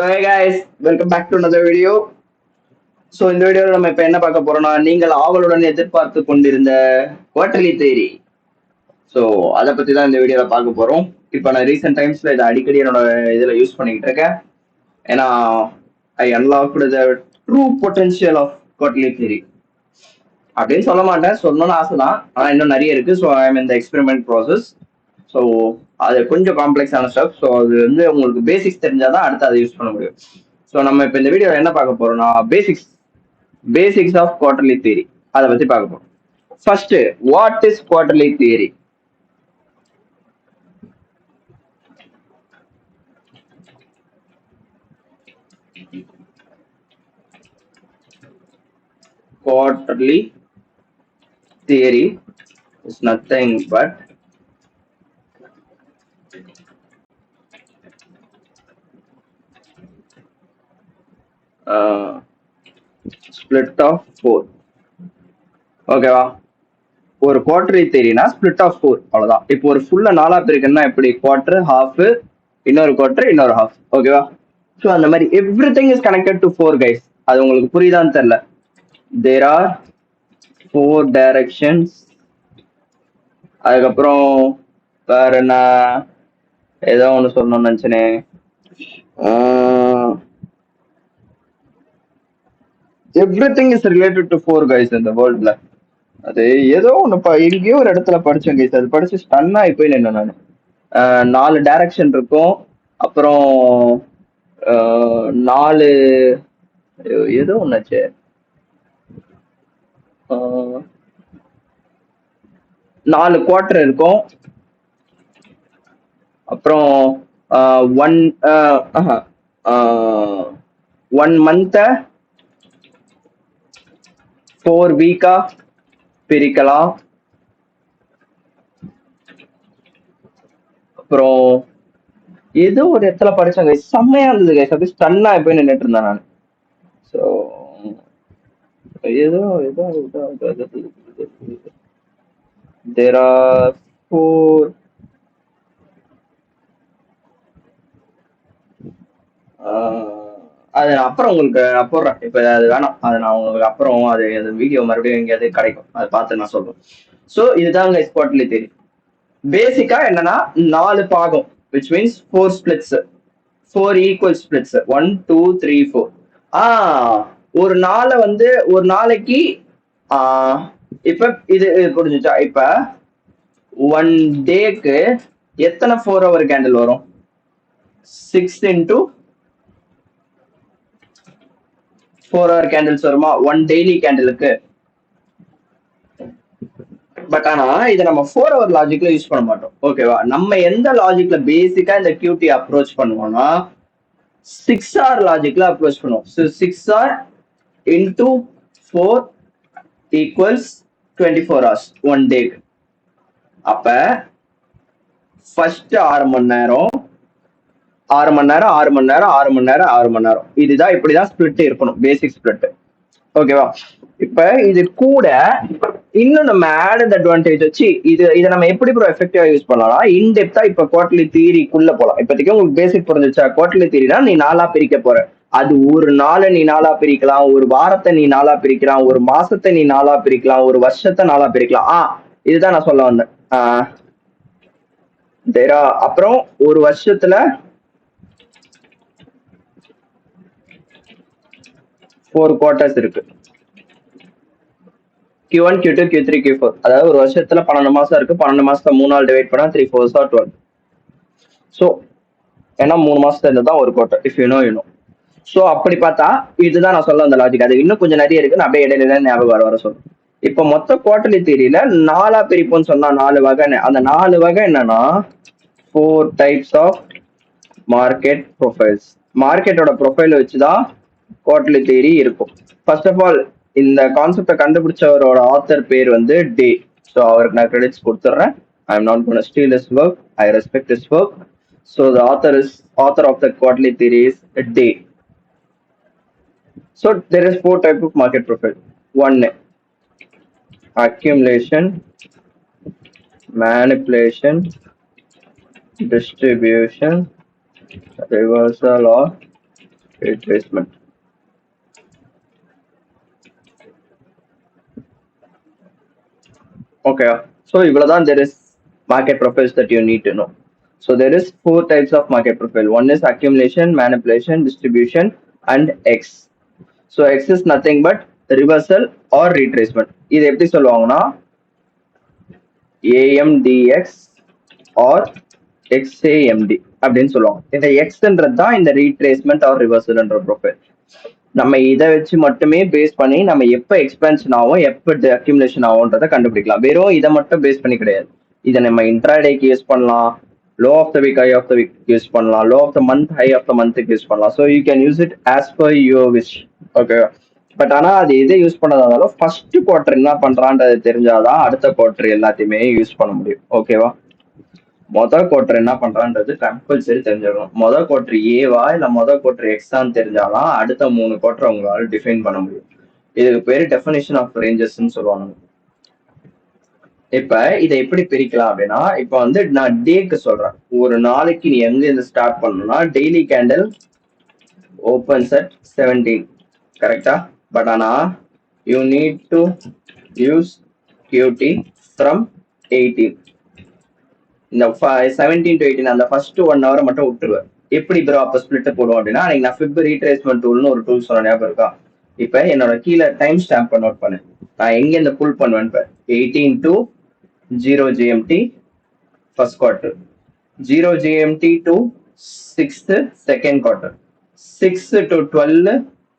Hey guys, welcome back to another video. இந்த வீடியோவில் நம்ம இப்போ என்ன பார்க்க போறோம்னா நீங்கள் ஆவலுடன் எதிர்பார்த்து கொண்டிருந்த குவார்டர்லி தியரி. அதை பத்தி தான் இந்த வீடியோவில் பார்க்க போறோம். இப்போ நான் ரீசெண்ட் டைம்ஸ்ல இதை அடிக்கடி என்னோட இதில் யூஸ் பண்ணிக்கிட்டு இருக்கேன். ஏன்னா I unlocked the true potential of quarterly theory அப்படின்னு சொல்ல மாட்டேன், சொல்லணும்னு ஆசை தான். ஆனால் இன்னும் நிறைய இருக்கு. ஸோ ஐ எம் இந்த எக்ஸ்பெரிமெண்ட் ப்ராசஸ். ஸோ அது கொஞ்சம் காம்ப்ளெக்ஸான ஸ்டெப். ஸோ அது வந்து உங்களுக்கு பேசிக்ஸ் தெரிஞ்சாதான் அடுத்து அதை யூஸ் பண்ண முடியும். ஸோ நம்ம இப்போ இந்த வீடியோ என்ன பார்க்க போறோம்னா பேசிக்ஸ் ஆஃப் குவார்டர்லி தியரி அதை பத்தி பார்க்க போறோம். First, what is quarterly theory? Quarterly theory is nothing but split of 4. ஓகேவா? ஒரு குவார்டர்லி தியரினா ஸ்பிளிட் ஆஃப் 4, அவ்வளவுதான். இப்போ ஒரு ஃபுல்லா நாலா பிரிக்கணும்னா எப்படி? குவார்டர், ஹாஃப், இன்னொரு குவார்டர், இன்னொரு ஹாஃப். ஓகேவா? ஸோ அந்த மாதிரி everything is connected to 4 guys. அது உங்களுக்கு புரியுதான்னு தெரியல. There are 4 directions. அதுக்கப்புறம் வேற என்ன ஏதோ ஒன்று சொல்லணும்னு நினைச்சனே. Everything is related to 4 guys இந்த வேர்ல்ட்ல. அது ஏதோ ஒன்று எங்கேயோ ஒரு இடத்துல படிச்சேன் கைஸ். அது படிச்சு ஸ்டன் ஆகி போய் நின்று நான். 4 டைரக்ஷன் இருக்கும். அப்புறம் 4 ஏதோ ஒன்னாச்சு. 4 குவார்டர் இருக்கும். அப்புறம் 1 மந்த் 4 வீக்கா பிரிக்கலாம். அப்புறம் ஏதோ ஒரு இடத்துல படிச்சாங்க, செம்மையா இருந்தது கைஸ். அப்படி ஸ்டன்னா போய் நின்றுட்டு இருந்தேன் நான். ஸோ ஏதோ there are 4 அது நான் அப்புறம் உங்களுக்கு போடுறேன். இப்ப அது வேணாம், அது நான் உங்களுக்கு அப்புறம் அது வீடியோ மறுபடியும் எங்கேயாவது கிடைக்கும், அதை பார்த்து நான் சொல்றேன். ஸோ இதுதான் கைஸ் குவார்டர்லி தியரி. பேசிக்கா என்னன்னா 4 பாகம், which means 4 splits, 4 equal splits, 1 2 3 4. ஒரு நாளை வந்து ஒரு நாளைக்கு இப்ப இது புரிஞ்சுச்சா? இப்ப 1 டேக்கு எத்தனை 4 hour கேண்டில் வரும்? 6 into 4 hour கேண்டில்ஸ் வருமா 1 டெய்லி கேண்டிலுக்கு? பட் ஆனா இதை நம்ம 4 hour லாஜிக்ல யூஸ் பண்ண மாட்டோம். ஓகேவா? நம்ம எந்த லாஜிக்ல பேசிக்கா இந்த QT அப்ரோச் பண்ணுவோம்னா 6 hour லாஜிக்ல அப்ரோச் பண்ணுவோம். 6 hour into 4 equals 24 hours 1 day. அப்ப ஃபர்ஸ்ட் 6 மணி நேரம் 6 மணி நேரம் 6 மணி நேரம் 6 மணி நேரம் 6 மணி நேரம், இதுதான் இப்படிதான் ஸ்பிளிட் இருக்கணும், பேசிக் ஸ்பிளிட். ஓகேவா? இப்ப இது கூட இன்னும் நம்ம ஆடட் அட்வான்டேஜ் வச்சு இதை நம்ம எப்படி ப்ரோ எஃபெக்டிவா யூஸ் பண்ணலாம், இன்டெப்தா இப்ப குவார்டர்லி தியரிக்குள்ள போலாம். இப்போதைக்கு உங்களுக்கு பேசிக் புரிஞ்சிச்சா? குவார்டர்லி தியரினா நீ நாளா பிரிக்க போற. அது ஒரு நாளை நீ நாளா பிரிக்கலாம், ஒரு வாரத்தை நீ நாளா பிரிக்கலாம், ஒரு மாசத்தை நீ நாளா பிரிக்கலாம், ஒரு வருஷத்தை நாளா பிரிக்கலாம். இதுதான் நான் சொல்ல வந்தேன். அப்புறம் ஒரு வருஷத்துல 4 குவார்டர்ஸ் இருக்கு. Q1 Q2 Q3 Q4. அதாவது ஒரு வருஷத்துல 12 மாசம் இருக்கு. 12 மாசத்தை 3 நாள் டிவைட் பண்ணா 3 4s are 12. ஸோ ஏன்னா 3 மாசத்துல இருந்து தான் ஒரு quarter. If you know you know. So அப்படி பார்த்தா இதுதான் நான் சொல்ல அந்த லாஜிக். அது இன்னும் கொஞ்சம் நிறைய இருக்கு, நான் அப்படியே இடையில ஞாபகம் வர சொல்றேன். இப்ப மொத்த குவார்டர்லி தியரியில 4 பிரிப்போம்னு சொன்னா 4 வகை. அந்த 4 வகை என்னன்னா 4 types of மார்க்கெட் ப்ரொஃபைல்ஸ். மார்க்கெட்டோட ப்ரொஃபைல் வச்சுதான் குவார்டர்லி தியரி இருக்கும். ஃபர்ஸ்ட் ஆஃப் ஆல் இந்த கான்செப்டை கண்டுபிடிச்சவரோட ஆத்தர் பேர் வந்து டே. ஸோ அவருக்கு நான் கிரெடிட்ஸ் கொடுத்துட்றேன். I am not gonna steal his work, I respect his work. So the author of the quarterly theory is Day. So there is 4 types of market profile. 1, accumulation, manipulation, distribution, reversal or retracement. Okay, so இவ்வளவுதான் there is market profiles that you need to know. So there is 4 types of market profile. One is accumulation, manipulation, distribution, and X. So X is nothing but reversal or retracement. இது எப்படி சொல்லுவாங்கன்னா AMDX or XAMD அப்படின்னு சொல்லுவாங்க. இந்த எக்ஸ்ன்றது தான் இந்த retracement R ரிவர்சல்ன்ற profile. நம்ம இதை வச்சு மட்டுமே பேஸ் பண்ணி நம்ம எப்போ எக்ஸ்பென்ஷன் ஆகும் எப்போ அக்யூமுலேஷன் ஆகும்ன்றதை கண்டுபிடிக்கலாம். வெறும் இதை மட்டும் பேஸ் பண்ணி கிடையாது. இதை நம்ம இன்ட்ராடேக்கு யூஸ் பண்ணலாம், low of the week high of the week use பண்ணலாம், low of the month high of the மந்த்துக்கு யூஸ் பண்ணலாம். So you can use it as per your wish. Okay, but ஆனால் அது எதை யூஸ் பண்ணதாலும் ஃபர்ஸ்ட் குவார்டர் என்ன பண்றான்றது தெரிஞ்சாதான் அடுத்த quarter எல்லாத்தையுமே யூஸ் பண்ண முடியும். ஓகேவா? மொதல் குவார்டர் என்ன பண்றான்றது கம்பல்சரி தெரிஞ்சிடணும். மொதல் குவார்டர் ஏவா இல்ல மொதல் குவார்டர் எக்ஸான்னு தெரிஞ்சாதான் அடுத்த 3 குவார்டர் உங்களால டிஃபைன் பண்ண முடியும். இதுக்கு பேரு டெஃபினிஷன் ஆஃப் ரேஞ்சஸ்ன்னு சொல்லுவாங்க. இப்ப இதை எப்படி பிரிக்கலாம் அப்படின்னா, இப்ப வந்து நான் டேக்கு சொல்றேன். ஒரு நாளைக்கு நீ எங்க இருந்து ஸ்டார்ட் பண்ணணும்னா டெய்லி கேண்டில் ஓப்பன்ஸ் அட் 17, கரெக்டா? பட் ஆனா you need to use QT from 18. இந்த 17 to 18 அந்த ஃபர்ஸ்ட் 1 hour மட்டும் விட்டுருவேன். எப்படி ப்ரோ அப்ப ஸ்பிளிட் போடுவோம் அப்படின்னா, நான் ஃபிப் ரீட்ரேஸ்மெண்ட் டூல்னு ஒரு டூல் சொன்ன ஞாபகம் இருக்கா? இப்ப என்னோட கீழே டைம் ஸ்டாம்ப் நோட் பண்ணு. நான் எங்க இந்த புல் பண்ணுவேன்? 18 to 0 GMT first quarter, 0 GMT to 6th second quarter, 6 to 12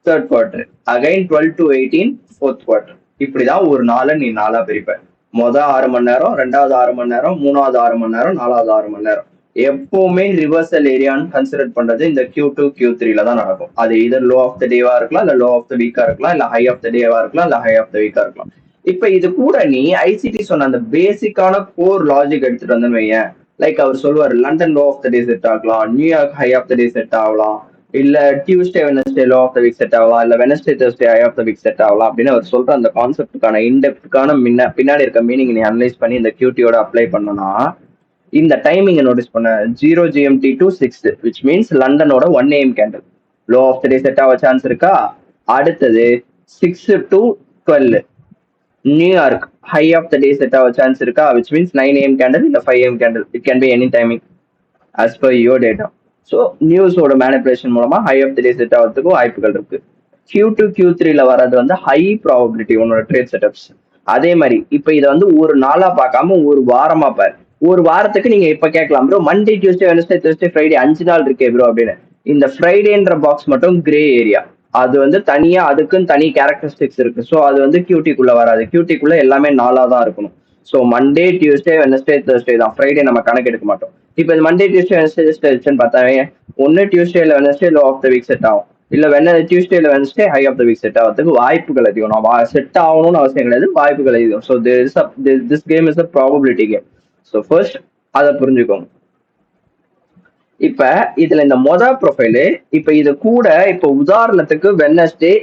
third quarter, again 12 to 18 fourth quarter. இப்படிதான் ஒரு நாளை நீ நாளா பிரிப்ப. மொதல் 6 மணி நேரம், ரெண்டாவது 6 மணி நேரம், மூணாவது 6 மணி நேரம், நாலாவது 6 மணி நேரம். எப்பவுமே ரிவர்சல் ஏரியான்னு கன்சிடர் பண்றது இந்த Q2 Q3ல தான் நடக்கும். அது இதர் லோ ஆஃப் த டேவா இருக்கலாம், இல்ல லோ ஆஃப் த வீக்கா இருக்கலாம், இல்ல ஹை ஆஃப் த டேவா இருக்கலாம், இல்ல ஹை ஆஃப் த வீக்கா இருக்கலாம். இப்ப இது கூட நீ ICT சொன்ன அந்த பேசிக்கான கோர் லாஜிக் எடுத்துட்டு வந்தேன்னு வையேன். லைக் அவர் சொல்லுவார், London low of the day set ஆகலாம், New York high of the day set ஆகலாம், இல்ல Tuesday Wednesday low of the week set ஆகலாம், இல்ல Wednesday Thursday high of the week set ஆகலாம் அப்படின்னு அவர் சொல்ற அந்த கான்செப்டுக்கான இன்டெப்டுக்கான பின்னாடி இருக்க மீனிங் நீ அனலைஸ் பண்ணி இந்த QTயோட அப்ளை பண்ணனா இந்த டைமிங் நோட்டீஸ் பண்ண 0 GMT to 6, which means லண்டனோட 1 AM candle low of the day set ஆக சான்ஸ் இருக்கா? அடுத்தது 6 to 12 New York high of the day set ஆக சான்ஸ் இருக்கா? which means 9 AM கேண்டில் இல்ல 5 AM candle. It can be any timing as per your data. So நியூஸோட manipulation மூலமா high of the day set ஆகிறதுக்கும் வாய்ப்புகள் இருக்கு. Q2 Q3ல வர்றது வந்து ஹை ப்ராபபிலிட்டி உன்னோட ட்ரேட் செட்டப்ஸ். அதே மாதிரி இப்ப இதை வந்து ஒரு நாளா பார்க்காம ஒரு வாரமா பாரு. ஒரு வாரத்துக்கு நீங்க இப்ப கேட்கலாம், bro Monday Tuesday Wednesday Thursday Friday 5 நாள் இருக்கே ப்ரோ அப்படின்னு. இந்த ஃப்ரைடேன்ற பாக்ஸ் மட்டும் கிரே ஏரியா. அது வந்து தனியா அதுக்குன்னு தனி கேரக்டரிஸ்டிக்ஸ் இருக்கு. ஸோ அது வந்து QTக்குள்ள வராது. QTக்குள்ள எல்லாமே நாளா தான் இருக்கணும். So Monday Tuesday Wednesday Thursday தான், ஃப்ரைடே நம்ம கணக்கு எடுக்க மாட்டோம். இப்போ இது மண்டே டியூஸ்டே வெனஸ்டே பார்த்தாவே ஒன்னு டியூஸ்டேல Wednesday low of the week set ஆகும், இல்ல டியூஸ்டேல Wednesday high of the week set ஆகிறதுக்கு வாய்ப்புகள் அதிகம். நான் செட் ஆகணும்னு அவசியம் கிடையாது, வாய்ப்புகள் அதிகம். So this game is a probability game. So first அதை புரிஞ்சுக்கோங்க. இப்ப இதுல இந்த மொதல் ப்ரொஃபைலு, இப்ப இது கூட இப்ப உதாரணத்துக்கு வெனஸ்டே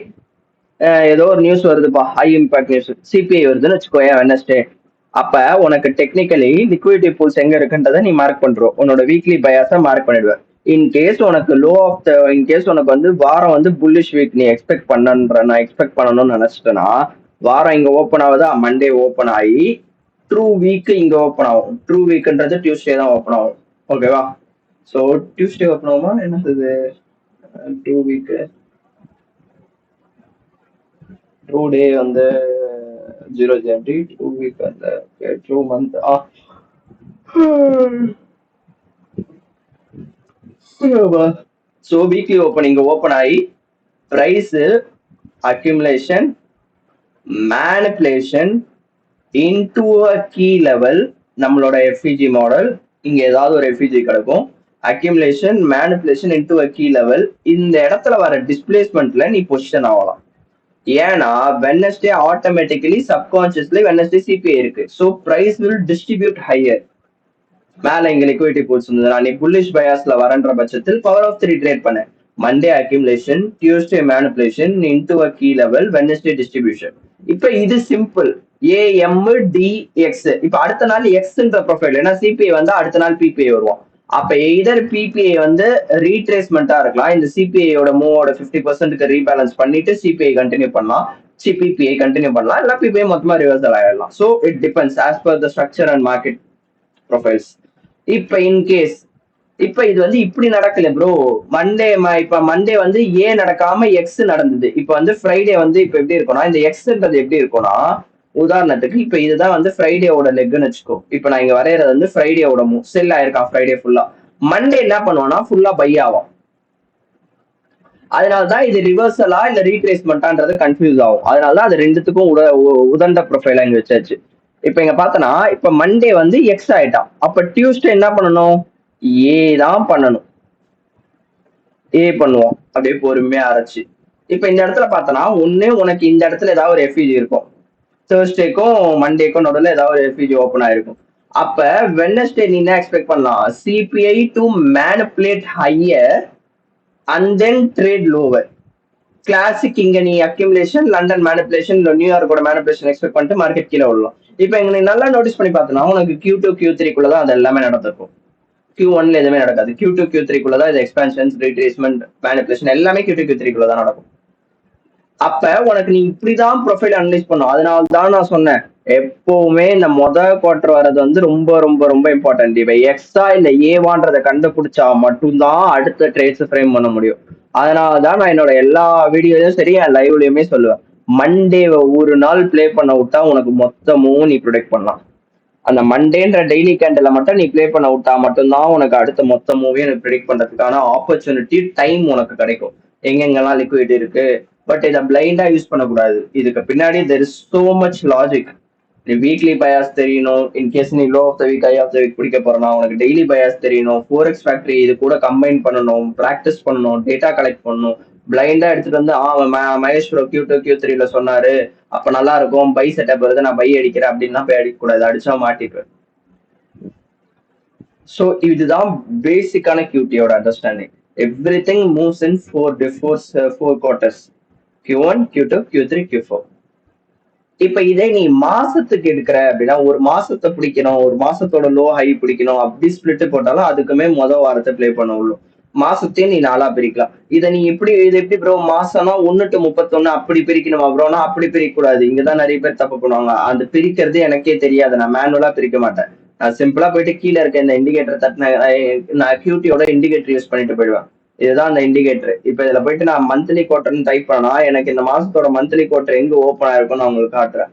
ஏதோ ஒரு நியூஸ் வருதுப்பா, ஹை இம்பாக்ட் நியூஸ் CPI வருதுன்னு வச்சுக்கோயேன் வெனஸ்டே. அப்ப உனக்கு டெக்னிக்கலி லிக்விடிட்டி பூல்ஸ் எங்க இருக்குன்றதை நீ மார்க் பண்றோம், உன்னோட வீக்லி பயாஸை மார்க் பண்ணிடுவேன். இன்கேஸ் உனக்கு லோ ஆஃப் த இன்கேஸ் உனக்கு வந்து வாரம் வந்து புல்லிஷ் வீக் நீ நான் எக்ஸ்பெக்ட் பண்ணணும்னு நினைச்சிட்டேன்னா, வாரம் இங்க ஓப்பன் ஆகுதா, மண்டே ஓப்பன் ஆகி ட்ரூ வீக் இங்க ஓப்பன் ஆகும். ட்ரூ வீக்ன்றது டியூஸ்டே தான் ஓப்பன் ஆகும். ஓகேவா? ஸோ டியூஸ்டே ஓப்பன் ஆகுமா என்னது? ட்ரூ வீக் ட்ரூ டே வந்து 0 GMT, ட்ரூ வீக் வந்து true month. So weekly opening open ஆகி price accumulation manipulation into a key level, நம்மளோட FEG மாடல் இங்க ஏதாவது ஒரு FEG கிடைக்கும். Accumulation manipulation into a key level, இந்த இடத்துல வர டிஸ்பிளேஸ்மெண்ட்ல நீ பொசிஷன் ஆகலாம். ஏன்னா Wednesday automatically subconsciously Wednesday CPI இருக்கு. So price will distribute higher. மேல இங்க லிக்விடிட்டி பூல்ஸ் இருந்ததுனா நீ புல்லிஷ் பயாஸ்ல வரன்ற பட்சத்தில் பவர் ஆஃப் 3 ட்ரேட் பண்ண. Monday accumulation, Tuesday manipulation into a key level, Wednesday distribution. இப்ப இது சிம்பிள். AMDX. இப்ப அடுத்த நாள் எக்ஸ்ன்ற ப்ரொஃபைல், ஏன்னா CPI வந்தா அடுத்த நாள் PPI வருவோம். அப்ப எய்தர் பிபிஐ வந்து ரீட்ரேஸ்மெண்டா இருக்கலாம், இந்த சிபிஐயோட மூவோட 50%க்கு ரீபேலன்ஸ் பண்ணிட்டு சிபிஐ கண்டினியூ பண்ணலாம், பிபிஐ கண்டினியூ பண்ணலாம், இல்ல பிபிஐ மொத்தமா ரிவர்சல் ஆயிடலாம். So it depends as per the structure and market profiles. இப்ப இன்கேஸ் இப்ப இது வந்து இப்படி நடக்கல ப்ரோ. இப்ப மண்டே வந்து ஏ நடக்காம எக்ஸ் நடந்தது. இப்ப வந்து ஃப்ரைடே வந்து இப்ப எப்படி இருக்கும்னா, இந்த எக்ஸ்ன்றது எப்படி இருக்கும்னா, உதாரணத்துக்கு இப்ப இதுதான் வந்து ஃப்ரைடேவோட லெக்னு வச்சுக்கோ. இப்ப நான் இங்க வரையறது வந்து ஃப்ரைடேவோட செல் ஆயிருக்கான் ஃப்ரைடே ஃபுல்லா. மண்டே என்ன பண்ணுவான்னா ஃபுல்லா பை ஆகும். அதனாலதான் இது ரிவர்சலா இல்ல ரீட்ரேஸ்மெண்டான்றது கன்ஃபியூஸ் ஆகும். அதனாலதான் அது ரெண்டுத்துக்கும் உதண்ட ப்ரொஃபைலா இங்க வச்சாச்சு. இப்ப இங்க பார்த்தனா இப்ப மண்டே வந்து எக்ஸ் ஆயிட்டான். அப்ப டியூஸ்டே என்ன பண்ணணும், ஏ தான் பண்ணணும். ஏ பண்ணுவோம் அப்படியே பொறுமையா அரைச்சு. இப்ப இந்த இடத்துல பார்த்தனா ஒண்ணு உனக்கு இந்த இடத்துல ஏதாவது ஒரு எஃப்இஜி இருக்கும், தேர்ஸ்டேக்கும் மண்டேக்கும் நடுவில் ஏதாவது ஒரு எஃப்இஜி ஓப்பன் ஆயிருக்கும். அப்ப வெட்னஸ்டே நீ என்ன எக்ஸ்பெக்ட் பண்ணலாம், CPI to manipulate higher and then trade lower. Classic இங்க நீ அக்யூமுலேஷன், லண்டன் மேனிபுலேஷன், நியூயார்க்கோட மேனிபுலேஷன் எக்ஸ்பெக்ட் பண்ணிட்டு மார்க்கெட் கீழே விடலாம். இப்ப இங்க நீ நல்லா நோட்டீஸ் பண்ணி பார்த்தனா உனக்கு Q2 Q3 அது எல்லாமே நடந்திருக்கும். Q1ல எதுவுமே நடக்காது. Q2 Q3 இது எக்ஸ்பான்ஷன்ஸ், ரீட்ரேஸ்மெண்ட், மேனிபுலேஷன் எல்லாமே Q2 Q3 தான் நடக்கும். அப்ப உனக்கு நீ இப்படிதான் ப்ரொஃபைல் அனலைஸ் பண்ணும். அதனாலதான் நான் சொன்னேன் எப்பவுமே இந்த குவார்டர் வர்றது வந்து ரொம்ப ரொம்ப ரொம்ப இம்பார்ட்டன்ட். இப்ப எக்ஸா இல்ல ஏவான்றதை கண்டுபிடிச்சா மட்டும்தான் அடுத்த ட்ரேட்ஸ் ஃப்ரேம் பண்ண முடியும். அதனாலதான் நான் என்னோட எல்லா வீடியோலையும் சரி என் லைவ்லயுமே சொல்லுவேன், மண்டே ஒரு நாள் பிளே பண்ண விட்டா உனக்கு மொத்தமும் நீ ப்ரொடெக்ட் பண்ணலாம். அந்த மண்டேன்ற டெய்லி கேண்டில் மட்டும் நீ பிளே பண்ண விட்டா மட்டும்தான் உனக்கு அடுத்த மொத்த மூவியை எனக்கு ப்ரெடிக்ட் பண்றதுக்கான ஆப்பர்ச்சுனிட்டி டைம் உனக்கு கிடைக்கும். எங்கெங்கெல்லாம் லிக்விட் இருக்கு. பட் இதை பிளைண்டா யூஸ் பண்ணக்கூடாது. இதுக்கு பின்னாடி there is so much logic. நீ வீக்லி பயாஸ் தெரியணும், இன்கேஸ் நீ low of the week high of the week பிடிக்க போறனா உனக்கு டெய்லி பயாஸ் தெரியணும், ஃபோரெக்ஸ் ஃபேக்டரி இது கூட கம்பைன் பண்ணணும், ப்ராக்டிஸ் பண்ணணும், டேட்டா கலெக்ட் பண்ணணும். பிளைண்டா எடுத்துட்டு வந்து மகேஷ் ப்ரோ Q2 Q3 சொன்னாரு அப்ப நல்லா இருக்கும், பை செட்டப் வருது நான் பை அடிக்கிறேன் அப்படின்னா போய் அடிக்க கூடாது, அடிச்சா மாட்டிப்பேன். ஸோ இதுதான் பேசிக்கான கியூட்டியோட understanding. Everything moves in four quarters, Q1 Q2 Q3 Q4. இப்ப இதே நீ மாசத்துக்கு எடுக்கிற அப்படின்னா ஒரு மாசத்தை பிடிக்கணும், ஒரு மாசத்தோட லோ ஹை பிடிக்கணும், அப்படி ஸ்பிளிட் போட்டாலும் அதுக்குமே வாரத்தை பிளே பண்ண உள்ளும். மாசத்தையும் நீ நாளா பிரிக்கலாம். இதை நீ இது எப்படி ப்ரோ மாசம்னா 1 to 31 அப்படி பிரிக்கணுமா ப்ரோனா அப்படி பிரிக்க கூடாது. இங்கதான் நிறைய பேர் தப்பு பண்ணுவாங்க. அந்த பிரிக்கிறது எனக்கே தெரியாது, நான் மேனுவலா பிரிக்க மாட்டேன். நான் சிம்பிளா போயிட்டு கீழே இருக்க இந்த இண்டிகேட்டர் தட்டின நான் கியூட்டியோட இண்டிகேட்டர் யூஸ் பண்ணிட்டு போயிடுவேன். இதுதான் அந்த இண்டிகேட்டர். இப்ப இதுல போயிட்டு நான் மந்த்லி குவார்டர்னு டைப் பண்ணா எனக்கு இந்த மாசத்தோட மந்த்லி குவார்டர் எங்க ஓப்பன் ஆயிருக்கும்னு நான் உங்களுக்கு காட்டுறேன்.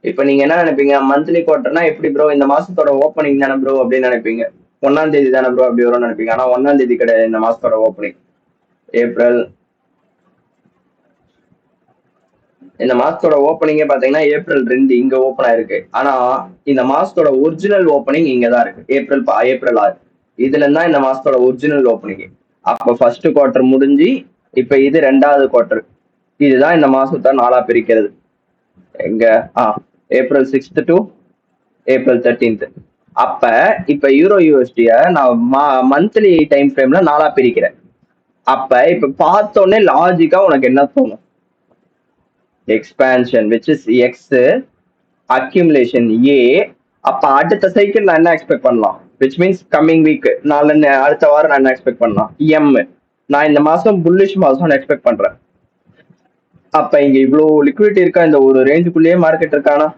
இப்ப நீங்க என்ன நினைப்பீங்க, மந்த்லி குவார்டர்னா எப்படி ப்ரோ இந்த மாசத்தோட ஓப்பனிங் தானே ப்ரோ அப்படின்னு நினைப்பீங்க. 1ஆம் தேதி தானே ப்ரோ அப்படி வரும்னு நினைப்பீங்க. ஆனா 1ஆம் தேதி கிடையாது இந்த மாசத்தோட ஓப்பனிங். ஏப்ரல், இந்த மாசத்தோட ஓப்பனிங்கே பாத்தீங்கன்னா April 2 இங்க ஓப்பன் ஆயிருக்கு. ஆனா இந்த மாசத்தோட ஒரிஜினல் ஓப்பனிங் இங்கதான் இருக்கு, ஏப்ரல் 6. இதுல இருந்தா இந்த மாசத்தோட ஒரிஜினல் ஓப்பனிங். அப்ப ஃபர்ஸ்ட் குவார்டர் முடிஞ்சு இப்ப இது 2வது குவார்டர். இதுதான் இந்த மாசத்தை நாளா பிரிக்கிறது. எங்க April 6 to April 13. அப்ப இப்ப யூரோ யூஎஸ்டிய நான் மந்த்லி டைம் ஃப்ரேம்ல நாளா பிரிக்கிறேன். அப்ப இப்ப பார்த்தோன்னே லாஜிக்கா உனக்கு என்ன தோணும், expansion which is X, accumulation A. அப்ப அடுத்த சைக்கிள் நான் என்ன எக்ஸ்பெக்ட் பண்ணலாம், விச் மீன்ஸ் கம்மிங் வீக் அடுத்த வாரம் நான் என்ன எக்ஸ்பெக்ட் பண்ணலாம், எம். நான் இந்த மாசம் புல்லிஷ் மாசம் எக்ஸ்பெக்ட் பண்றேன். அப்ப இங்க இவ்வளவு லிக்விடிட்டி இருக்கா, இந்த ஒரு ரேஞ்சுக்குள்ளேயே மார்க்கெட் இருக்கானா,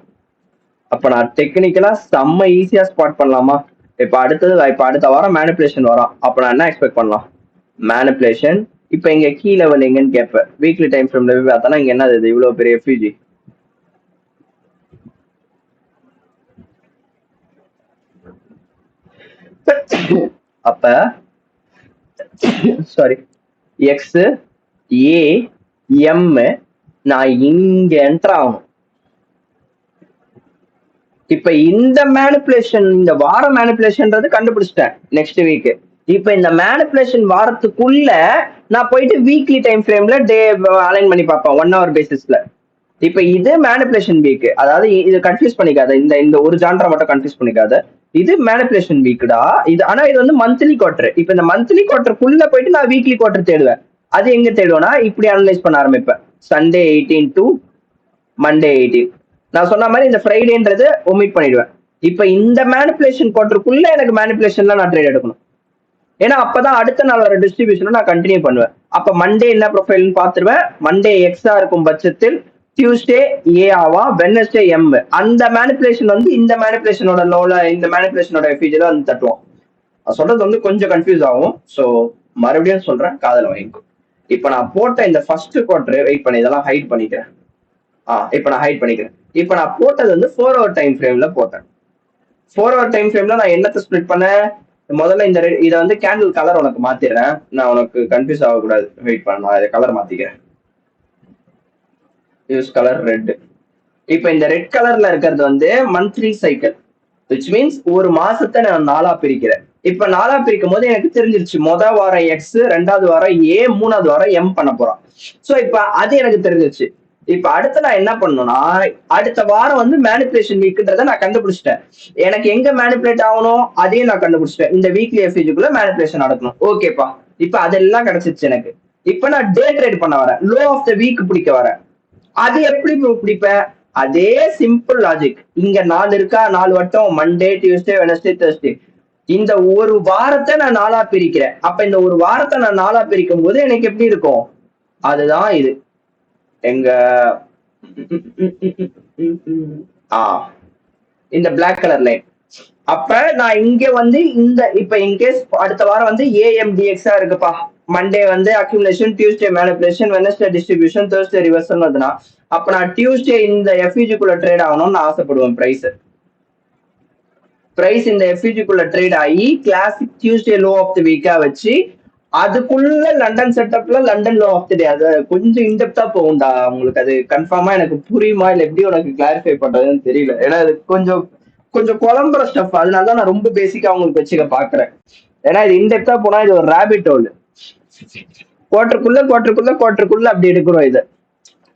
அப்ப நான் டெக்னிக்கலா செம்ம ஈஸியா ஸ்பாட் பண்ணலாமா. இப்ப அடுத்த வாரம் மேனிபுலேஷன் வரும். அப்ப நான் என்ன எக்ஸ்பெக்ட் பண்ணலாம், மேனிபுலேஷன். இப்ப இங்க கீ லெவல் எங்கன்னு கேட்பேன். வீக்லி டைம் ஃப்ரேம்ல போய் பார்த்தா இங்க என்ன இவ்வளவு பெரிய எஃப்யூஜி. அப்ப சாரி எக்ஸ் ஏ எம், நான் இங்க என்டர் ஆகணும். இப்ப இந்த மேனிபுலேஷன், இந்த வார மேனிபுலேஷன்றது கண்டுபிடிச்சிட்டேன் நெக்ஸ்ட் வீக். இப்ப இந்த மேனிபுலேஷன் வாரத்துக்குள்ள நான் போயிட்டு வீக்லி டைம் ஃப்ரேம்ல டே அலைன் பண்ணி பார்ப்பேன் 1 hour பேசிஸ்ல. இப்ப இது மேனிபுலேஷன் வீக், அதாவது இது கன்ஃபியூஸ் பண்ணிக்காத, இந்த ஒரு ஜான்ரை மட்டும் கன்ஃபியூஸ் பண்ணிக்காத. இது மேனிபுலேஷன் வீக்டா இது. ஆனா இது வந்து மந்த்லி குவார்டர். இப்ப இந்த மந்த்லி குவார்டருக்குள்ள போயிட்டு நான் வீக்லி குவார்டர் தேடுவேன். அது எங்க தேடுவேன்னா இப்படி அனலைஸ் பண்ண ஆரம்பிப்பேன். Sunday 18 to Monday 18. நான் சொன்ன மாதிரி இந்த ஃப்ரைடேன்றது ஒமிட் பண்ணிடுவேன். இப்ப இந்த மேனிபுலேஷன் குவார்டருக்குள்ள எனக்கு மேனிபுலேஷன்ல நான் ட்ரேட் எடுக்கணும். ஏன்னா அப்பதான் அடுத்த நாளோட டிஸ்ட்ரிபியூஷனை நான் கண்டினியூ பண்ணுவேன். அப்ப மண்டே என்ன ப்ரொஃபைல்னு பாத்துருவேன். மண்டே எக்ஸா இருக்கும் பட்சத்தில் டியூஸ்டே ஏ ஆவா, வெட்னஸ்டே எம். அந்த மேனிபுலேஷன் வந்து இந்த மேனிபுலேஷனோட லோல, இந்த மேனிபுலேஷனோட எஃபிஜில வந்து தட்டுவோம். சொல்றது வந்து கொஞ்சம் கன்ஃபியூஸ் ஆகும். ஸோ மறுபடியும் சொல்றேன், காதல வாங்கிக்கும். இப்ப நான் போட்ட இந்த ஃபர்ஸ்ட் குவார்டர், வெயிட் பண்ணி இதெல்லாம் ஹைட் பண்ணிக்கிறேன். இப்ப நான் ஹைட் பண்ணிக்கிறேன். இப்ப நான் போட்டது வந்து 4 hour டைம் ஃப்ரேம்ல போட்டேன். 4 hour டைம் ஃப்ரேம்ல நான் என்னத்தை ஸ்ப்ளிட் பண்ணேன்? முதல்ல இந்த இதை வந்து கேண்டில் கலர் உனக்கு மாத்திடுறேன். நான் உனக்கு கன்ஃபியூஸ் ஆகக்கூடாது, வெயிட் பண்ண, நான் இதை கலர் மாத்திக்கிறேன். Use colour red. இப்ப இந்த ரெட் கலர்ல இருக்கிறது வந்து மந்த்லி சைக்கிள், விச் மீன்ஸ் ஒரு மாசத்தை நான் 4ஆ பிரிக்கிறேன். இப்ப 4ஆ பிரிக்கும் போது எனக்கு தெரிஞ்சிருச்சு, மொதல் வாரம் எக்ஸ், 2வது வாரம் ஏ, 3வது வாரம் எம் பண்ண போறான். சோ இப்ப அது எனக்கு தெரிஞ்சிருச்சு. இப்ப அடுத்து நான் என்ன பண்ணணும்னா, அடுத்த வாரம் வந்து மேனிபுலேஷன் வீக்ன்றதை நான் கண்டுபிடிச்சிட்டேன். எனக்கு எங்க மேனிபுலேட் ஆகணும் அதையும் நான் கண்டுபிடிச்சிட்டேன். இந்த வீக்லி எஃபிஜிக்குள்ள மேனிபுலேஷன் நடக்கணும். ஓகேப்பா, இப்ப அதெல்லாம் கிடைச்சிருச்சு எனக்கு. இப்ப நான் டே ட்ரேட் பண்ண வரேன், லோ ஆஃப் த வீக் பிடிக்க வரேன். அது எப்படி பிடிப்பேன்? அதே சிம்பிள் லாஜிக். இங்க 4 இருக்கா, 4 வட்டம், மண்டே, டியூஸ்டே, வெனஸ்டே, தேர்ஸ்டே. இந்த ஒரு வாரத்தை நான் 4ஆ பிரிக்கிறேன். அப்ப இந்த ஒரு வாரத்தை நான் 4ஆ பிரிக்கும் போது எனக்கு எப்படி இருக்கும்? அதுதான் இது எங்க இந்த பிளாக் கலர் லைன். அப்ப நான் இங்க வந்து இந்த இப்ப இன்கேஸ் அடுத்த வாரம் வந்து ஏஎம்டிஎக்ஸா இருக்குப்பா. மண்டே வந்து accumulation, Tuesday manipulation, Wednesday distribution, Thursday reversal வருதுன்னா, அப்ப நான் டியூஸ்டே இந்த எஃப்யூஜிக்குள்ள ட்ரேட் ஆகணும்னு நான் ஆசைப்படுவேன். பிரைஸ் இந்த எஃப்யூஜிக்குள்ள ட்ரேட் ஆகி classic Tuesday low of the வீக்கா வச்சு அதுக்குள்ள லண்டன் செட்டப்ல London low of the day. அது கொஞ்சம் இன்டெப்தா போகும்டா. உங்களுக்கு அது கன்ஃபார்மா எனக்கு புரியுமா இல்ல எப்படி உனக்கு கிளாரிஃபை பண்றதுன்னு தெரியல. ஏன்னா அது கொஞ்சம் கொஞ்சம் குழம்புற ஸ்டப். அதனாலதான் நான் ரொம்ப பேசிக்கா உங்களுக்கு வச்சுக்க பாக்குறேன். ஏன்னா இது இன்டெப்தா போனா இது ஒரு ரேபிட் ஹோல். குவார்டருக்குள்ள அப்படி எடுக்கிறோம் இது.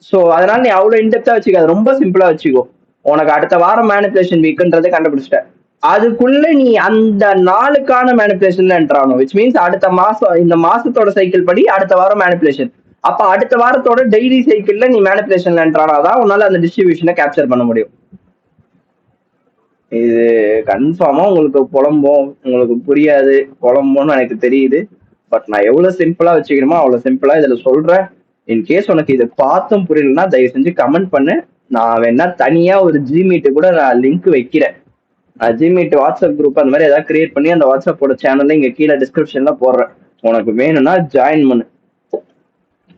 சோ அதனால நீ அவ்வளவு இன்டெப்தா வச்சுக்காது, ரொம்ப சிம்பிளா வச்சுக்கோ. உனக்கு அடுத்த வாரம் மேனிபுலேஷன் வீக்குன்றதை கண்டுபிடிச்சிட்டேன். அதுக்குள்ள நீ அந்த நாளுக்கான மேனிபுலேஷன்ல என்டர் ஆகணும். விச் மீன்ஸ் அடுத்த மாசம், இந்த மாசத்தோட சைக்கிள் படி அடுத்த வாரம் மேனிபுலேஷன். அப்ப அடுத்த வாரத்தோட டெய்லி சைக்கிள்ல நீ மேனிபுலேஷன்ல என்டர் ஆனாதான் உன்னால அந்த டிஸ்ட்ரிபியூஷனை கேப்சர் பண்ண முடியும். இது கன்ஃபார்மா உங்களுக்கு புலம்போம், உங்களுக்கு புரியாது, புலம்போன்னு எனக்கு தெரியுது. பட் நான் எவ்வளவு சிம்பிளா வச்சுக்கணுமோ அவ்வளவு சிம்பிளா இதுல சொல்றேன். இன்கேஸ் உனக்கு இது பார்த்தும் புரியலன்னா தயவு செஞ்சு கமெண்ட் பண்ணு. நான் வேணா தனியா ஒரு ஜிமீட்டு கூட நான் லிங்க் வைக்கிறேன். ஜிமீட் வாட்ஸ்அப் குரூப் அந்த மாதிரி ஏதாவது கிரியேட் பண்ணி அந்த வாட்ஸ்அப்போட சேனல்ல இங்க கீழே டிஸ்கிரிப்ஷன்ல போடுறேன். உனக்கு வேணும்னா ஜாயின் பண்ணு.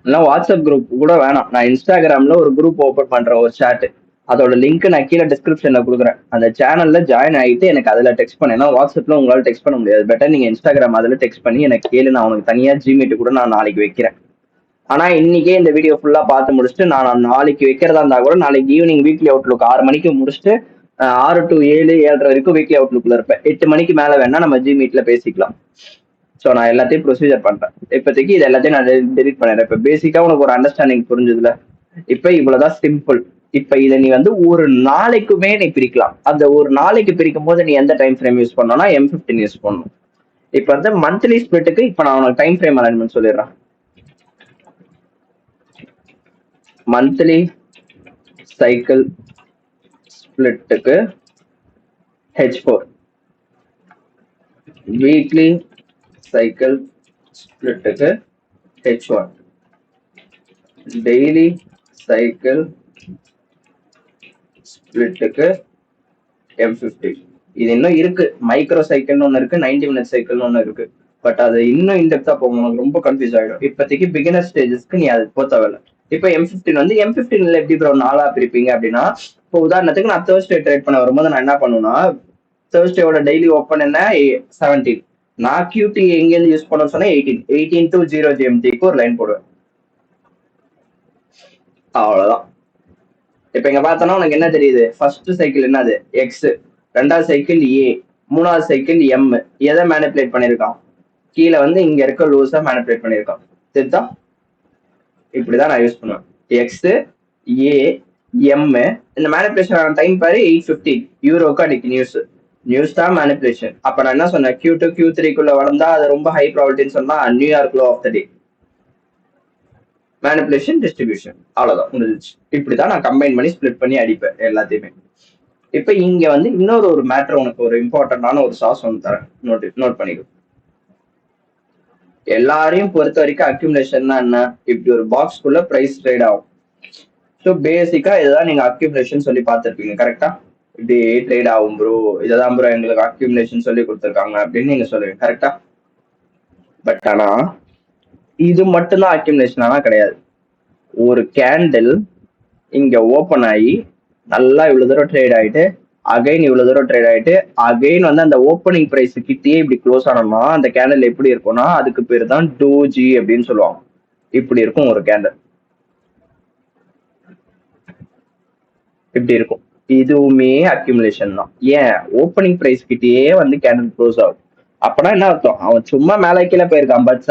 இல்லைன்னா வாட்ஸ்அப் குரூப் கூட வேணாம், நான் இன்ஸ்டாகிராம்ல ஒரு குரூப் ஓபன் பண்றேன், ஒரு சாட். அதோட லிங்க் நான் கீழே டிஸ்கிரிப்ஷன்ல கொடுக்குறேன். அந்த சேனல்ல ஜாயின் ஆகிட்டு எனக்கு அதுல டெக்ஸ்ட் பண்ணேன். ஏன்னா வாட்ஸ்அப்ல உங்களால டெக்ஸ்ட் பண்ண முடியாது. பெட்டர் நீங்க இன்ஸ்டாகிராம் அதுல டெக்ஸ்ட் பண்ணி எனக்கு கேளு. நான் உனக்கு தனியா ஜிமீட் கூட நான் நாளைக்கு வைக்கிறேன். ஆனா இன்னைக்கே இந்த வீடியோ ஃபுல்லா பார்த்து முடிச்சுட்டு நான் நாளைக்கு வைக்கிறதா இருந்தா கூட நாளைக்கு ஈவினிங் வீக்லி அவுட்லுக் 6 மணிக்கு முடிச்சுட்டு 6 to 7, 7:30 வரைக்கும் வீக்லி அவுட்லுக்ல இருப்பேன். 8 மணிக்கு மேல வேணா நம்ம ஜிமீட்ல பேசிக்கலாம். ஸோ நான் எல்லாத்தையும் ப்ரொசீஜர் பண்றேன். இப்போதைக்கு இது எல்லாத்தையும் நான் டெலிட் பண்ணிடுறேன். இப்போ பேசிக்கா உனக்கு ஒரு அண்டர்ஸ்டாண்டிங் புரிஞ்சதுல. இப்போ இவ்வளவுதான் சிம்பிள். இப்ப இதை நீ வந்து ஒரு நாளைக்குமே நீ பிரிக்கலாம். அந்த ஒரு நாளைக்கு பிரிக்கும் போது நீ எந்த டைம் ஃப்ரேம் யூஸ் பண்ணணும்னா M15 யூஸ் பண்ணணும். இப்ப வந்து மந்த்லி ஸ்பிளிட்டுக்கு இப்ப நான் உனக்கு டைம் ஃப்ரேம் அலைன்மெண்ட் சொல்லிடுறேன். மந்த்லி சைக்கிள் ஸ்பிளிட்டுக்கு H4, வீக்லி சைக்கிள் ஸ்பிளிட்டுக்கு H1, டெய்லி சைக்கிள் ஸ்பிளிட்டுக்கு M15. இது இன்னும் இருக்கு, மைக்ரோ சைக்கிள்னு ஒண்ணு இருக்கு, 90 மினிட் சைக்கிள்னு ஒண்ணு இருக்கு. பட் அது இன்னும் இன்டெப்தா போகும், உனக்கு ரொம்ப கன்ஃபியூஸ் ஆயிடும். இப்போதைக்கு பிகினர் ஸ்டேஜஸ்க்கு நீ அது போத்தவில்லை. இப்போ M15 வந்து M15ல எப்படி ப்ரோ 4ஆ பிரிப்பீங்க அப்படின்னா, இப்போ உதாரணத்துக்கு நான் தேர்ஸ்டே ட்ரேட் பண்ண வரும்போது நான் என்ன பண்ணுவேன்னா, தேர்ஸ்டேவோட டெய்லி ஓப்பன் என்ன 17, நான் QT எங்கேருந்து யூஸ் பண்ண சொன்னா 18 to 0 GMTக்கு ஒரு லைன் போடுவேன். அவ்வளவுதான். இப்ப இங்க பார்த்தோன்னா உனக்கு என்ன தெரியுது? ஃபர்ஸ்ட் சைக்கிள் என்னது? எக்ஸ், 2வது சைக்கிள் ஏ, 3வது சைக்கிள் எம். எதை மேனிபுலேட் பண்ணிருக்கான்? கீழே வந்து இங்க இருக்க லூஸா மேனிபுலேட் பண்ணிருக்கான். தெரியுதா? இப்படிதான் நான் யூஸ் பண்ணுவேன். எக்ஸ், ஏ, எம். இந்த மேனிபுலேஷன் டைம் பாரு 8:50 யூரோக்கு அன்னைக்கு நியூஸ் தான் மேனிபுலேஷன். அப்ப நான் என்ன சொன்னேன்? Q2 Q3க்குள்ள வளர்ந்தா அது ரொம்ப ஹை ப்ராபபிலிட்டின்னு சொன்னா New York low of the day, manipulation, distribution, அவ்வளவுதான் முடிஞ்சிச்சு. இப்படிதான் நான் கம்பைன் பண்ணி ஸ்பிளிட் பண்ணி அடிப்பேன் எல்லாத்தையுமே. இப்ப இங்க வந்து இன்னொரு மேட்டர், உனக்கு ஒரு இம்பார்ட்டன்டான ஒரு சாஸ் ஒன்று தரேன், நோட் பண்ணிக்கோ. எல்லாரையும் பொறுத்த வரைக்கும் அக்யூமுலேஷன் தான் என்ன, இப்படி ஒரு பாக்ஸ்க்குள்ள பிரைஸ் ட்ரேட் ஆகும். ஸோ பேசிக்கா இதுதான் நீங்க அக்யூமுலேஷன் சொல்லி பார்த்துருப்பீங்க. கரெக்டா? இப்படி ட்ரேட் ஆகும் ப்ரோ, இதான் ப்ரோ எங்களுக்கு அக்யூமுலேஷன் சொல்லி கொடுத்துருக்காங்க அப்படின்னு நீங்க சொல்லுவீங்க. கரெக்டா? பட் ஆனா இது மட்டும்தான் அக்யூமுலேஷன் ஆனா கிடையாது. ஒரு கேண்டில் இங்க ஓபன் ஆகி நல்லா இவ்வளவு தூரம் ட்ரேட் ஆயிட்டு அகைன் இவ்வளவு தூரம் ட்ரேட் ஆயிட்டு அகைன் வந்து அந்த ஓப்பனிங் பிரைஸ் கிட்டயே இப்படி க்ளோஸ் ஆனோம்னா அந்த கேண்டில் எப்படி இருக்கும்னா அதுக்கு பேர் தான் டோஜி அப்படின்னு சொல்லுவாங்க. இப்படி இருக்கும் ஒரு கேண்டில், இப்படி இருக்கும். இதுவுமே அக்யூமுலேஷன் தான். ஏன், ஓப்பனிங் பிரைஸ் கிட்டயே வந்து கேண்டில் க்ளோஸ் ஆகும். அப்பனா என்ன அர்த்தம், அவன் சும்மா மேலே கீழே போயிருக்கான், பட்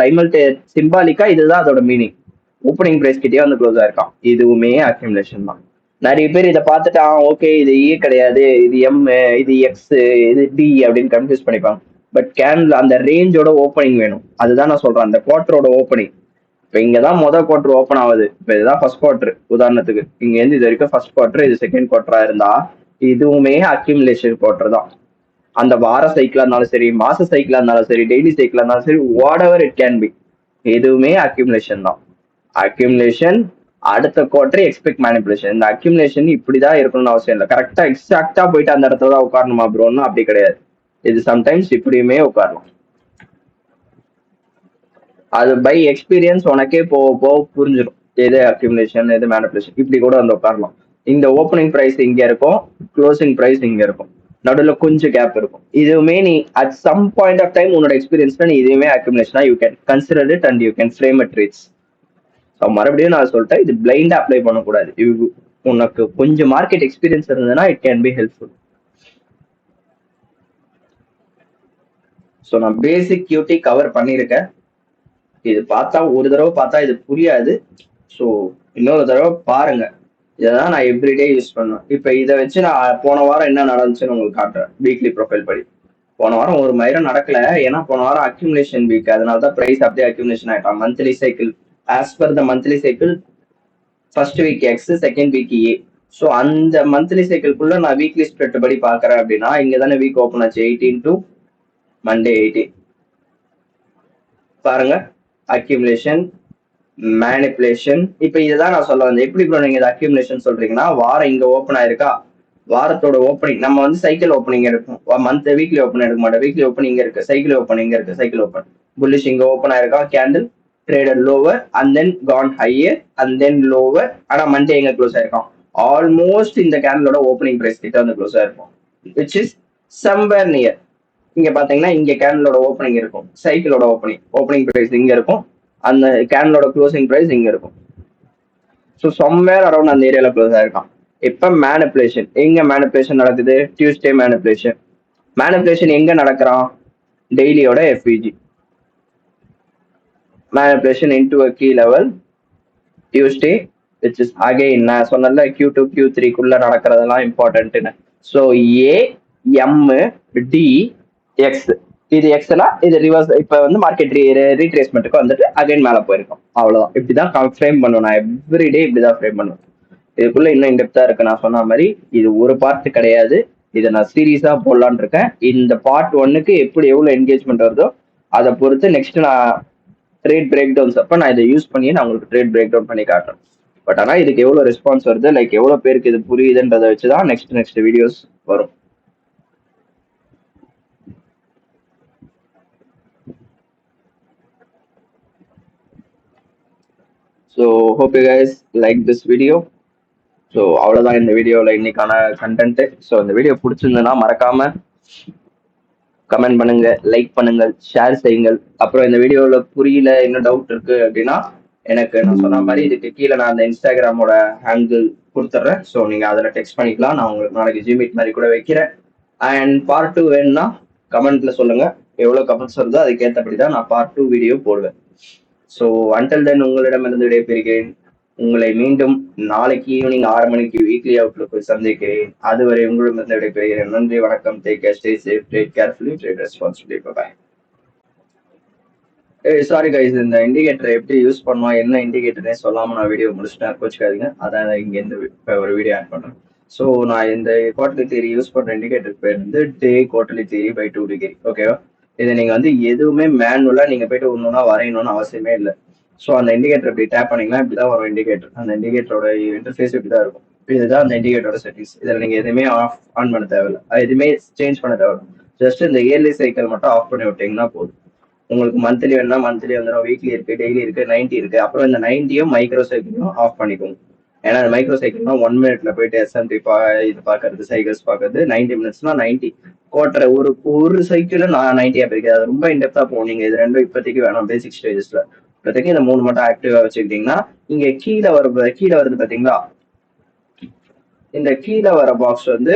சிம்பாலிக்கா இதுதான் அதோட மீனிங். ஓப்பனிங் பிரைஸ் கிட்டயே வந்து க்ளோஸ் ஆயிருக்கான். இதுவுமே அக்யூமுலேஷன் தான். நிறைய பேர் இதை பார்த்துட்டு ஓகே இது ஏ கிடையாது, இது எம், இது எக்ஸ், இது டி அப்படின்னு கன்ஃபியூஸ் பண்ணிப்பாங்க. பட் கேண்டில் அந்த ரேஞ்சோட ஓப்பனிங் வேணும். அதுதான் நான் சொல்றேன், அந்த குவார்டரோட ஓப்பனிங். இப்போ இங்கதான் முதல் குவார்டர் ஓப்பன் ஆகுது, இப்போ இதுதான் ஃபர்ஸ்ட் குவார்டர் உதாரணத்துக்கு, இங்க இருந்து இது வரைக்கும் ஃபர்ஸ்ட் குவார்டர், இது செகண்ட் குவார்டரா இருந்தா இதுவுமே அக்யூமுலேஷன் குவார்டர் தான். அந்த வார சைக்கிளா இருந்தாலும் சரி, மாச சைக்கிளா இருந்தாலும் சரி, டெய்லி சைக்கிளா இருந்தாலும் சரி, what ever it can B, எதுவுமே அக்யூமுலேஷன் தான். அக்யூமுலேஷன் அடுத்த குவார்டர் எக்ஸ்பெக்ட் மேனிபுலேஷன். இந்த அக்யூமுலேஷன் இப்படிதான் இருக்கணும்னு அவசியம் இல்லை. கரெக்டா எக்ஸாக்டா போயிட்டு அந்த இடத்துல தான் உட்காரணுமா ப்ரோன்னு அப்படி கிடையாது. இது சம்டைம்ஸ் இப்படியுமே உட்காரலாம். அது பை எக்ஸ்பீரியன்ஸ் உனக்கே போக போக புரிஞ்சிடும் எது அக்யூமுலேஷன் எது மேனிபுலேஷன். இப்படி கூட வந்து உட்காரலாம். இந்த ஓப்பனிங் பிரைஸ் இங்க இருக்கும், க்ளோசிங் பிரைஸ் இங்க இருக்கும், நடுவில் கொஞ்சம் கேப் இருக்கும். இதுவுமே நீ at some point of time உன்னோட எக்ஸ்பீரியன்ஸ்ல நீ இதுவுமே அக்யூமுலேஷனா you can consider it and you can frame it trades. மறுபடியும் நான் சொல்லிட்டேன், இது பிளைண்டா அப்ளை பண்ணக்கூடாது. உனக்கு கொஞ்சம் மார்க்கெட் எக்ஸ்பீரியன்ஸ் இருந்ததுன்னா it can be helpful. So நான் பேசிக் கியூட்டி கவர் பண்ணியிருக்கேன். இது பார்த்தா ஒரு தடவை பார்த்தா இது புரியாது. ஸோ இன்னொரு தடவை பாருங்க. இதான் நான் எவ்ரிடே யூஸ் பண்ணுவேன். இப்போ இதை வச்சு நான் போன வாரம் என்ன நடந்துச்சுன்னு உங்களுக்கு காட்டுறேன். வீக்லி ப்ரொஃபைல் படி போன வாரம் ஒரு மயிரம் நடக்கல, ஏன்னா போன வாரம் அக்யூமுலேஷன் வீக், அதனால தான் பிரைஸ் அப்படியே அக்யூமுலேஷன் ஆயிட்டான். Monthly cycle as per the monthly cycle first week X, second week A. So அந்த மந்த்லி சைக்கிள்குள்ள நான் வீக்லி ஸ்ப்ரெட் படி பார்க்குறேன் அப்படின்னா இங்கே தானே வீக் ஓப்பன் ஆச்சு, 18 to மண்டே 18. பாருங்க, அக்யூமுலேஷன் மேனிபுலேஷன். இப்போ இதுதான் நான் சொல்ல வந்தேன். எப்படி ப்ரோ நீங்க அக்யூமுலேஷன் சொல்றீங்கன்னா, வாரம் இங்க ஓப்பன் ஆயிருக்கா, வாரத்தோட ஓப்பனிங் நம்ம வந்து சைக்கிள் ஓப்பனிங் எடுக்கும், மந்த் வீக்லி ஓப்பன் எடுக்க மாட்டோம். வீக்லி ஓப்பன் இங்க இருக்கு, சைக்கிள் ஓப்பன் இங்க இருக்கு, சைக்கிள் ஓப்பன் புல்லிஷ் இங்க ஓப்பன் ஆயிருக்கா, candle traded lower and then gone higher and then lower. ஆனா மண்டே எங்க க்ளோஸ் ஆயிருக்கும், ஆல்மோஸ்ட் இந்த கேண்டிலோட ஓப்பனிங் பிரைஸ் கிட்ட வந்து க்ளோஸ் ஆயிருக்கும், which is somewhere near. இங்க பாத்தீங்கன்னா இங்க கேண்டிலோட ஓப்பனிங் இருக்கும், சைக்கிளோட ஓப்பனிங் பிரைஸ் இங்க இருக்கும், அந்த கேண்டிலோட க்ளோசிங் பிரைஸ் இங்க இருக்கும். ஸோ சம்வேர் அரௌண்ட் அந்த ஏரியால க்ளோஸ் ஆயிருக்கான். இப்ப மேனிபுலேஷன் எங்க மேனிபுலேஷன் நடக்குது, டியூஸ்டே மேனிபுலேஷன். மேனிபுலேஷன் எங்க நடக்கிறான், டெய்லியோட FEG manipulation into a key level Tuesday, which is again நான் சொன்னல Q2 Q3 நடக்கிறதெல்லாம் இம்பார்ட்டன்ட்னு. So A, M, D, X. இது எக்ஸ்னா இது ரிவர்ஸ். இப்ப வந்து மார்க்கெட் ரீட்ரேஸ்மெண்ட்டுக்கு வந்துட்டு அகைன் மேல போயிருக்கும். அவ்வளவுதான். இப்படிதான் ஃப்ரேம் பண்ணுவேன் நான் எவ்ரிடே, இப்படிதான் ஃப்ரேம் பண்ணுவேன். இதுக்குள்ள இன்னும் இன்டெப்தா இருக்கு. நான் சொன்ன மாதிரி இது ஒரு பார்ட் கிடையாது, இதை நான் சீரியஸா போடலான்னு இருக்கேன். இந்த பார்ட் 1க்கு எப்படி எவ்வளவு என்கேஜ்மெண்ட் வருதோ அதை பொறுத்து நெக்ஸ்ட் நான் ட்ரேட் பிரேக் டவுன்ஸ் அப்ப நான் இதை யூஸ் பண்ணி நான் உங்களுக்கு ட்ரேட் பிரேக் டவுன் பண்ணி காட்டுறேன். பட் ஆனா இதுக்கு எவ்வளவு ரெஸ்பான்ஸ் வருது, லைக் எவ்வளவு பேருக்கு இது புரியுதுன்றதை வச்சுதான் நெக்ஸ்ட் வீடியோஸ் வரும். So hope you guys like this video. So அவ்வளோதான் இந்த வீடியோவில் இன்னைக்கான கண்டென்ட். ஸோ இந்த வீடியோ பிடிச்சிருந்ததுன்னா மறக்காம கமெண்ட் பண்ணுங்க, லைக் பண்ணுங்க, ஷேர் செய்யுங்கள். அப்புறம் இந்த வீடியோவில் புரியல, இன்னும் டவுட் இருக்கு அப்படின்னா எனக்கு நான் சொன்ன மாதிரி இதுக்கு கீழே நான் அந்த இன்ஸ்டாகிராமோட ஹேண்டில் கொடுத்துட்றேன். ஸோ நீங்கள் அதில் டெக்ஸ்ட் பண்ணிக்கலாம். நான் உங்களுக்கு நாளைக்கு ஜிமீட் மாதிரி கூட வைக்கிறேன். அண்ட் பார்ட் 2 வேணும்னா கமெண்ட்ல சொல்லுங்க. எவ்வளோ கமெண்ட்ஸ் வருதோ அதுக்கேற்றபடி தான் நான் பார்ட் 2 வீடியோ போடுவேன். ஸோ அன்டில் தென் உங்களிடமிருந்து விடைபெறுகிறேன். உங்களை மீண்டும் நாளைக்கு ஈவினிங் 6 மணிக்கு வீக்லி அவுட்லுக்கு சந்திக்கிறேன். அதுவரை உங்களிடமிருந்து விடைபெறுகிறேன். நன்றி, வணக்கம். Take care, stay safe, trade carefully, trade responsibly. Bye. Sorry guys, இந்த இண்டிகேட்டரை எப்படி யூஸ் பண்ணுவோம், என்ன இண்டிகேட்டர்னே சொல்லாம நான் வீடியோ முடிச்சுட்டேன், கோச்சுக்காதீங்க. அதான் இங்க இருந்து ஒரு வீடியோ ஆட் பண்றேன். ஸோ நான் இந்த குவார்டர்லி தியரி யூஸ் பண்ற இண்டிகேட்டர் பேர் வந்து டே குவார்டர்லி தியரி பை 2 டிகிரி. ஓகேவா? இதை நீங்க வந்து எதுவுமே மேனுவலா நீங்க போயிட்டு ஒன்னொன்னா வரையணும்னு அவசியமே இல்லை. ஸோ அந்த இண்டிகேட்டர் இப்படி டேப் பண்ணீங்கன்னா இப்படிதான் வரும் இண்டிகேட்டர். அந்த இண்டிகேட்டரோட இன்டர்ஃபேஸ் இப்படிதான் இருக்கும். இதுதான் அந்த இண்டிகேட்டரோட செட்டிங்ஸ். இதில் நீங்க எதுவுமே ஆன் பண்ண தேவையில்லை, எதுவுமே சேஞ்ச் பண்ண தேவையில்லை. ஜஸ்ட் இந்த இயர்லி சைக்கிள் மட்டும் ஆஃப் பண்ணி விட்டீங்கன்னா போதும். உங்களுக்கு மந்த்லி வேணா மந்த்லி வந்துடும், வீக்லி இருக்கு, டெய்லி இருக்கு, 90 இருக்கு. அப்புறம் இந்த 90யும் மைக்ரோ சைக்கிளையும் ஆஃப் பண்ணிக்கோங்க. ஏன்னா மைக்ரோ சைக்கிள்னா 1 மினிட்ல போயிட்டு எஸ்எம்டி இது பாக்குறது, சைக்கிள்ஸ் பாக்குறது. 90 மினிட்ஸ்னா 90 கோட்டரை ஒரு ஒரு சைக்கிள் நான் 90 பிரிக்காது. அது ரொம்ப இன்டெப்தா போகும். நீங்க இது ரெண்டும் இப்போதைக்கு வேணாம், பேசிக் ஸ்டேஜஸ்ல. இப்போதைக்கு இந்த 3 மட்டும் ஆக்டிவா வச்சுக்கிட்டீங்கன்னா இங்க கீழே வருது பாத்தீங்களா, இந்த கீழே வர பாக்ஸ் வந்து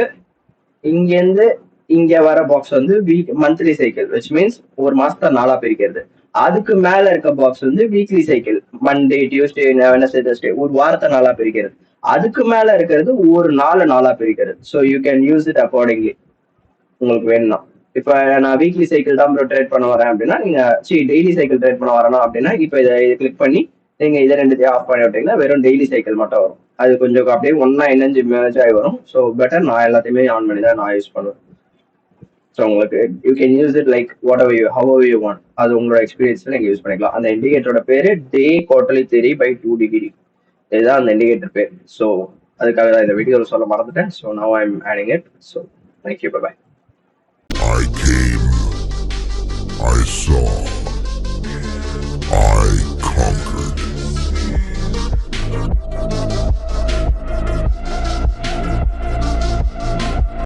இங்க இருந்து இங்க வர பாக்ஸ் வந்து மந்த்லி சைக்கிள், விச் மீன்ஸ் ஒரு மாசத்தை 4 பிரிக்கிறது. அதுக்கு மேல இருக்க பாக்ஸ் வந்து weekly cycle, Monday, Tuesday, Wednesday, Thursday, ஒரு வாரத்தை 4 பிரிக்கிறது. அதுக்கு மேல இருக்கிறது ஒரு 4 பிரிக்கிறது. So you can use it accordingly உங்களுக்கு வேணும்னா. இப்ப நான் வீக்லி சைக்கிள் தான் ட்ரேட் பண்ண வரேன் அப்படின்னா நீங்க டெய்லி சைக்கிள் ட்ரேட் பண்ண வரணும் அப்படின்னா இப்ப இதை கிளிக் பண்ணி நீங்க இதை ரெண்டுத்தையும் ஆஃப் பண்ணி விட்டீங்கன்னா வெறும் டெய்லி சைக்கிள் மட்டும் வரும். அது கொஞ்சம் அப்படியே ஒன்னா இணைஞ்சு மேட்ச் ஆகி வரும். ஸோ பெட்டர் நான் எல்லாத்தையுமே ஆன் பண்ணி தான் நான் யூஸ் பண்ணுவேன். ஸோ உங்களுக்கு you can use it like what ever you how you want. அது உங்களோட எக்ஸ்பீரியன்ஸ்ல நீங்க யூஸ் பண்ணிக்கலாம். அந்த இண்டிகேட்டரோட பேரு டே குவார்டர்லி தியரி பை 2 டிகிரி. இதுதான் அந்த இண்டிகேட்டர் பேர். ஸோ அதுக்காக தான் இந்த வீடியோவில் சொல்ல மறந்துட்டேன். So now I am adding it. So thank you, by.